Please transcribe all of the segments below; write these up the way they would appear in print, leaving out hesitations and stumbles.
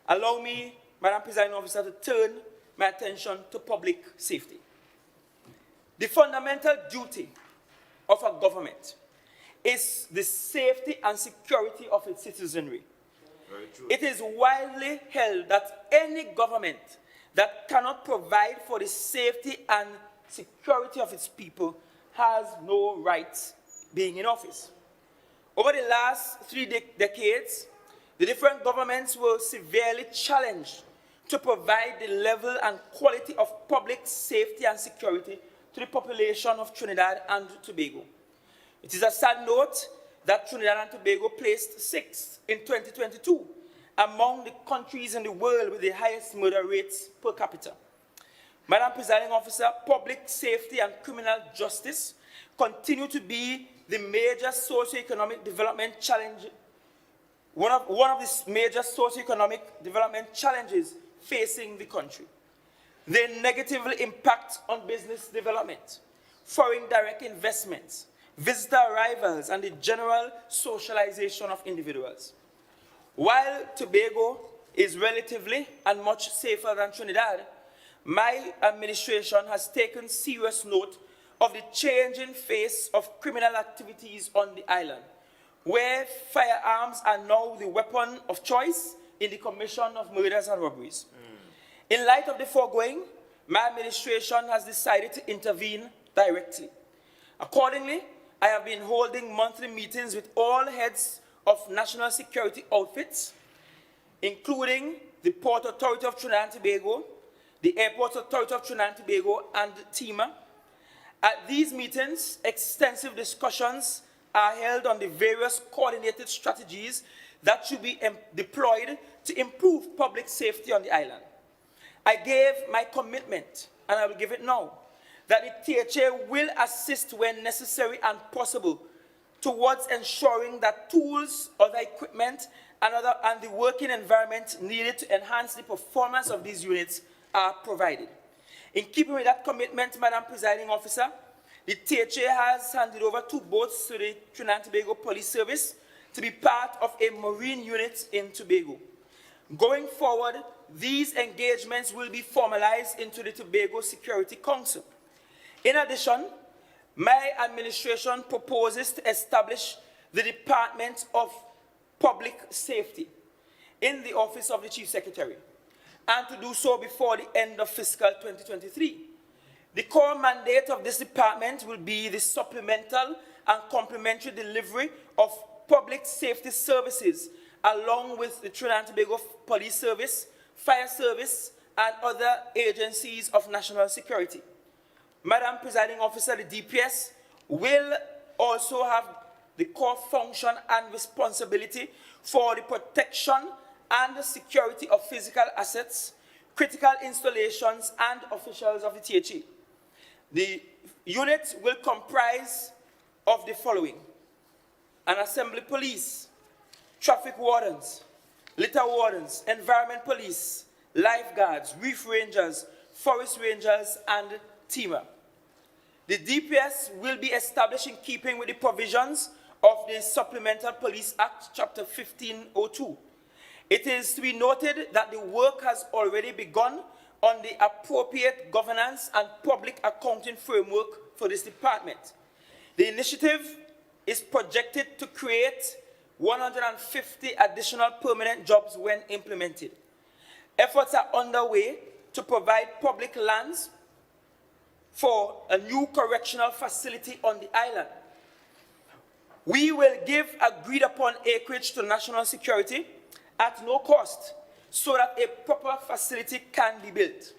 Allow me, Madam Presiding Officer, to turn my attention to public safety. The fundamental duty of a government is the safety and security of its citizenry. Very true. It is widely held that any government that cannot provide for the safety and security of its people has no right being in office. Over the last 3 decades, the different governments were severely challenged to provide the level and quality of public safety and security to the population of Trinidad and Tobago. It is a sad note that Trinidad and Tobago placed 6th in 2022 among the countries in the world with the highest murder rates per capita. Madam Presiding Officer, public safety and criminal justice continue to be the major socio-economic development challenge, one of the major socio-economic development challenges facing the country. They negatively impact on business development, foreign direct investments, visitor arrivals, and the general socialization of individuals. While Tobago is relatively and much safer than Trinidad, my administration has taken serious note of the changing face of criminal activities on the island, where firearms are now the weapon of choice in the commission of murders and robberies. In light of the foregoing, my administration has decided to intervene directly. Accordingly, I have been holding monthly meetings with all heads of national security outfits, including the Port Authority of Trinidad and Tobago, the Airport Authority of Trinidad and Tobago, and TEMA. At these meetings, extensive discussions are held on the various coordinated strategies that should be deployed to improve public safety on the island. I gave my commitment, and I will give it now, that the THA will assist when necessary and possible towards ensuring that tools, other equipment, and the working environment needed to enhance the performance of these units are provided. In keeping with that commitment, Madam Presiding Officer, the THA has handed over 2 boats to the Trinidad and Tobago Police Service to be part of a marine unit in Tobago. Going forward, these engagements will be formalized into the Tobago Security Council. In addition, my administration proposes to establish the Department of Public Safety in the Office of the Chief Secretary, and to do so before the end of fiscal 2023. The core mandate of this department will be the supplemental and complementary delivery of public safety services, along with the Trinidad and Tobago Police Service, Fire Service, and other agencies of national security. Madam Presiding Officer, the DPS will also have the core function and responsibility for the protection and the security of physical assets, critical installations, and officials of the THA. The unit will comprise of the following: an assembly police, traffic wardens, litter wardens, environment police, lifeguards, reef rangers, forest rangers, and TEMA. The DPS will be established in keeping with the provisions of the Supplemental Police Act, Chapter 1502. It is to be noted that the work has already begun on the appropriate governance and public accounting framework for this department. The initiative is projected to create 150 additional permanent jobs when implemented. Efforts are underway to provide public lands for a new correctional facility on the island. We will give agreed upon acreage to national security at no cost so that a proper facility can be built.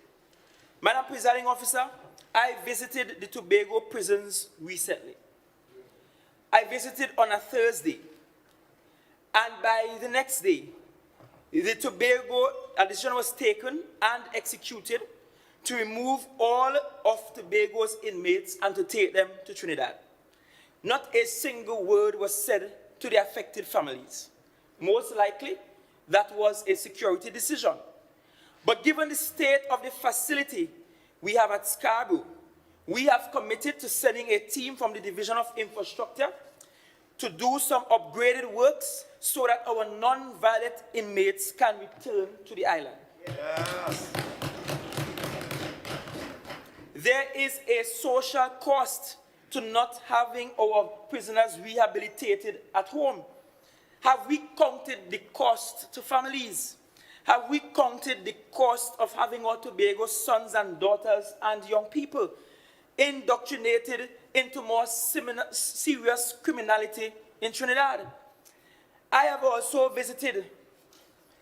Madam Presiding Officer, I visited the Tobago prisons recently. I visited on a Thursday, and by the next day, the Tobago decision was taken and executed to remove all of Tobago's inmates and to take them to Trinidad. Not a single word was said to the affected families. Most likely, that was a security decision. But given the state of the facility we have at Scarborough, we have committed to sending a team from the Division of Infrastructure to do some upgraded works so that our non-violent inmates can return to the island. Yes. There is a social cost to not having our prisoners rehabilitated at home. Have we counted the cost to families? Have we counted the cost of having our Tobago sons and daughters and young people indoctrinated into more serious criminality in Trinidad? I have also visited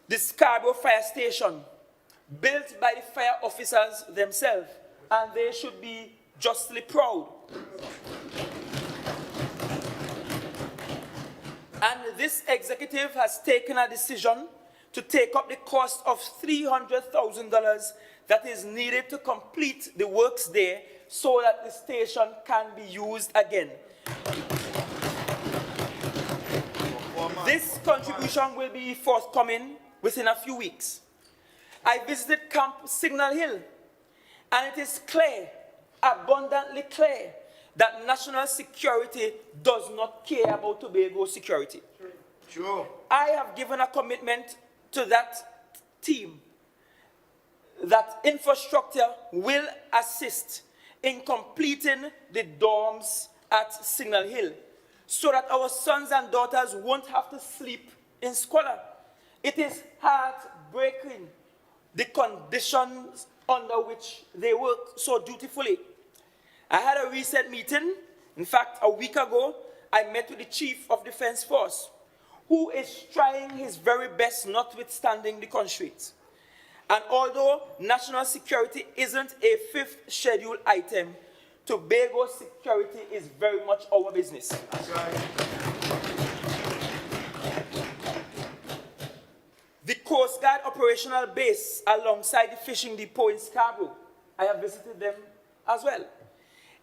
the Scarborough Fire Station, built by the fire officers themselves, and they should be justly proud. And this executive has taken a decision to take up the cost of $300,000 that is needed to complete the works there so that the station can be used again. This contribution will be forthcoming within a few weeks. I visited Camp Signal Hill, and it is clear, abundantly clear, that national security does not care about Tobago security. Sure. I have given a commitment to that team that infrastructure will assist in completing the dorms at Signal Hill so that our sons and daughters won't have to sleep in squalor. It is heartbreaking, the conditions under which they work so dutifully. I had a recent meeting. In fact, a week ago, I met with the Chief of Defense Force, who is trying his very best notwithstanding the constraints. And although national security isn't a fifth schedule item, Tobago security is very much our business. That's right. The Coast Guard operational base alongside the fishing depot in Scarborough, I have visited them as well,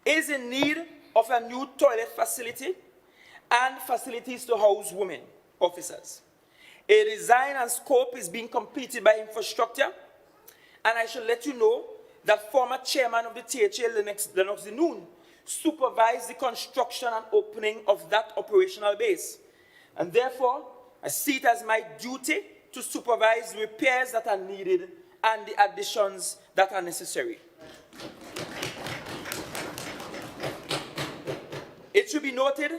is in need of a new toilet facility and facilities to house women officers. A design and scope is being completed by infrastructure, and I shall let you know that former chairman of the THA, Lennox Denoon, supervised the construction and opening of that operational base. And therefore, I see it as my duty to supervise the repairs that are needed and the additions that are necessary. It should be noted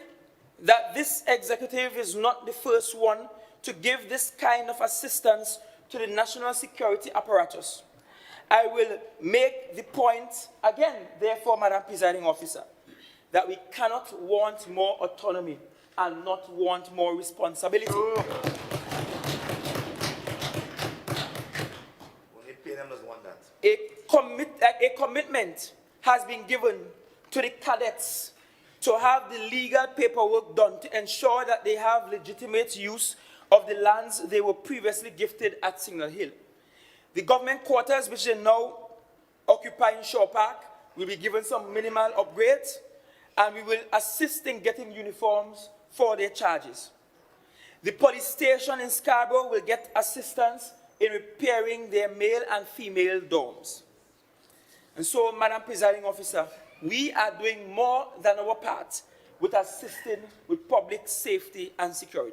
that this executive is not the first one to give this kind of assistance to the national security apparatus. I will make the point again, therefore, Madam Presiding Officer, that we cannot want more autonomy and not want more responsibility. Only PNM doesn't want that. A commitment has been given to the cadets to have the legal paperwork done to ensure that they have legitimate use of the lands they were previously gifted at Signal Hill. The government quarters, which they now occupy in Shore Park, will be given some minimal upgrades, and we will assist in getting uniforms for their charges. The police station in Scarborough will get assistance in repairing their male and female dorms. And so, Madam Presiding Officer, we are doing more than our part with assisting with public safety and security.